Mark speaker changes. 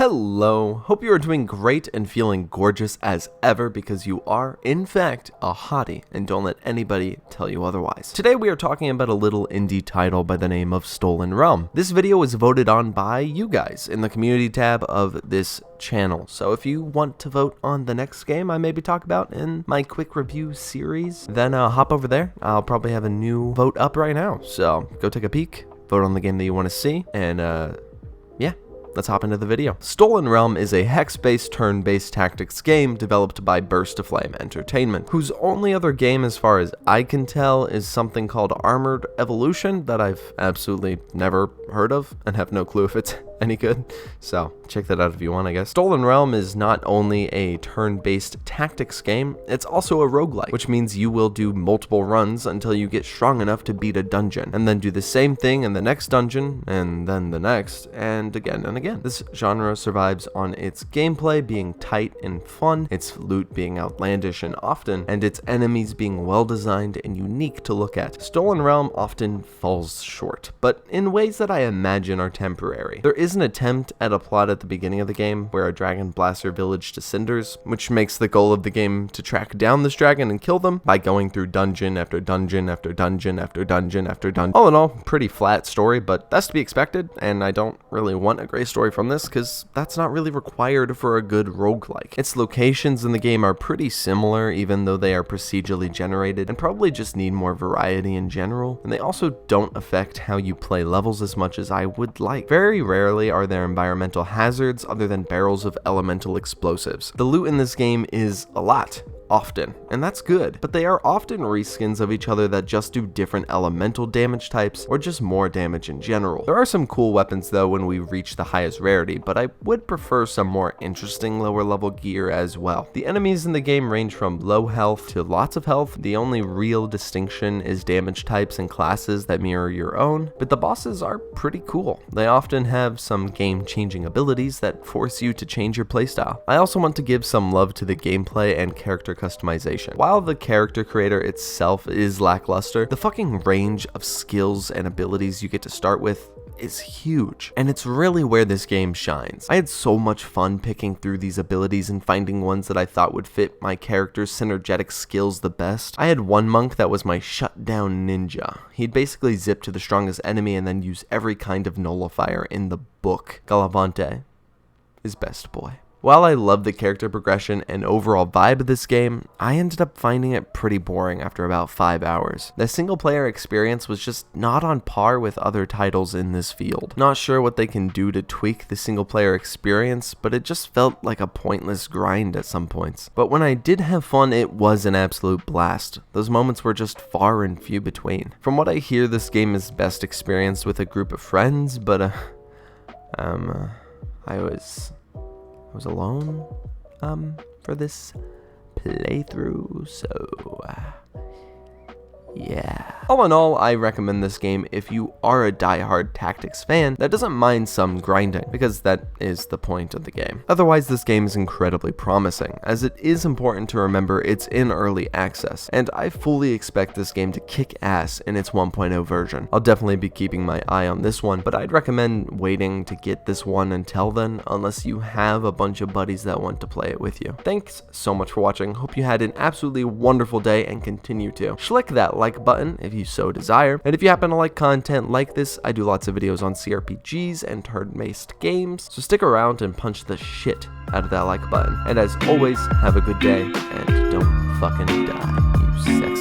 Speaker 1: Hello, hope you are doing great and feeling gorgeous as ever because you are, in fact, a hottie and don't let anybody tell you otherwise. Today we are talking about a little indie title by the name of Stolen Realm. This video was voted on by you guys in the community tab of this channel, so if you want to vote on the next game I maybe talk about in my quick review series, then hop over there. I'll probably have a new vote up right now, so go take a peek, vote on the game that you want to see, and yeah. Let's hop into the video. Stolen Realm is a hex-based turn-based tactics game developed by Burst to Flame Entertainment, whose only other game as far as I can tell is something called Armored Evolution that I've absolutely never heard of and have no clue if it's any good, so check that out if you want, I guess. Stolen Realm is not only a turn-based tactics game, it's also a roguelike, which means you will do multiple runs until you get strong enough to beat a dungeon, and then do the same thing in the next dungeon, and then the next, and again and again. This genre survives on its gameplay being tight and fun, its loot being outlandish and often, and its enemies being well-designed and unique to look at. Stolen Realm often falls short, but in ways that I imagine are temporary. There is an attempt at a plot at the beginning of the game where a dragon blasts your village to cinders, which makes the goal of the game to track down this dragon and kill them by going through dungeon after dungeon after dungeon after dungeon after dungeon. All in all, pretty flat story, but that's to be expected, and I don't really want a great story from this because that's not really required for a good roguelike. Its locations in the game are pretty similar even though they are procedurally generated and probably just need more variety in general, and they also don't affect how you play levels as much as I would like. Very rarely are there environmental hazards other than barrels of elemental explosives. The loot in this game is a lot. Often, and that's good, but they are often reskins of each other that just do different elemental damage types or just more damage in general. There are some cool weapons though when we reach the highest rarity, but I would prefer some more interesting lower level gear as well. The enemies in the game range from low health to lots of health. The only real distinction is damage types and classes that mirror your own, but the bosses are pretty cool. They often have some game-changing abilities that force you to change your playstyle. I also want to give some love to the gameplay and character customization. While the character creator itself is lackluster, the fucking range of skills and abilities you get to start with is huge, and it's really where this game shines. I had so much fun picking through these abilities and finding ones that I thought would fit my character's synergetic skills the best. I had one monk that was my shutdown ninja. He'd basically zip to the strongest enemy and then use every kind of nullifier in the book. Galavante is best boy. While I love the character progression and overall vibe of this game, I ended up finding it pretty boring after about 5 hours. The single player experience was just not on par with other titles in this field. Not sure what they can do to tweak the single player experience, but it just felt like a pointless grind at some points. But when I did have fun, it was an absolute blast. Those moments were just far and few between. From what I hear, this game is best experienced with a group of friends, but I was alone for this playthrough, so yeah. All in all, I recommend this game if you are a die-hard tactics fan that doesn't mind some grinding, because that is the point of the game. Otherwise, this game is incredibly promising, as it is important to remember it's in early access, and I fully expect this game to kick ass in its 1.0 version. I'll definitely be keeping my eye on this one, but I'd recommend waiting to get this one until then, unless you have a bunch of buddies that want to play it with you. Thanks so much for watching. Hope you had an absolutely wonderful day and continue to. Schlick that like button if you so desire, and if you happen to like content like this, I do lots of videos on CRPGs and turn-based games, so stick around and punch the shit out of that like button. And as always, have a good day and don't fucking die, you sick